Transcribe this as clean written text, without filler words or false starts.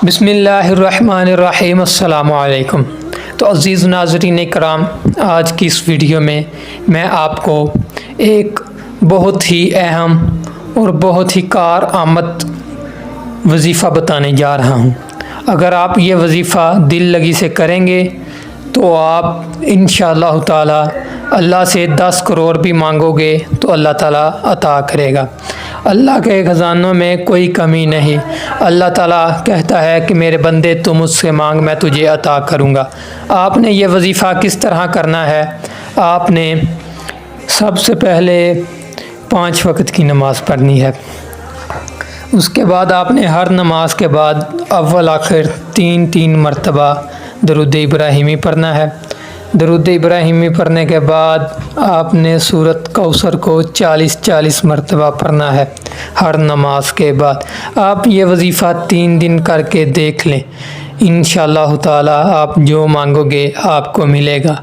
بسم اللہ الرحمن الرحیم۔ السلام علیکم۔ تو عزیز ناظرین کرام، آج کی اس ویڈیو میں آپ کو ایک بہت ہی اہم اور بہت ہی کارآمد وظیفہ بتانے جا رہا ہوں۔ اگر آپ یہ وظیفہ دل لگی سے کریں گے تو آپ انشاءاللہ تعالی اللہ سے 10 کروڑ بھی مانگو گے تو اللہ تعالیٰ عطا کرے گا۔ اللہ کے خزانوں میں کوئی کمی نہیں۔ اللہ تعالیٰ کہتا ہے کہ میرے بندے تو مجھ سے مانگ، میں تجھے عطا کروں گا۔ آپ نے یہ وظیفہ کس طرح کرنا ہے؟ آپ نے سب سے پہلے 5 وقت کی نماز پڑھنی ہے۔ اس کے بعد آپ نے ہر نماز کے بعد اول آخر 3 مرتبہ درود ابراہیمی پڑھنا ہے۔ درود ابراہیمی پڑھنے کے بعد آپ نے سورۃ کوثر کو 40 مرتبہ پڑھنا ہے ہر نماز کے بعد۔ آپ یہ وظیفہ 3 دن کر کے دیکھ لیں، انشاءاللہ تعالی آپ جو مانگو گے آپ کو ملے گا۔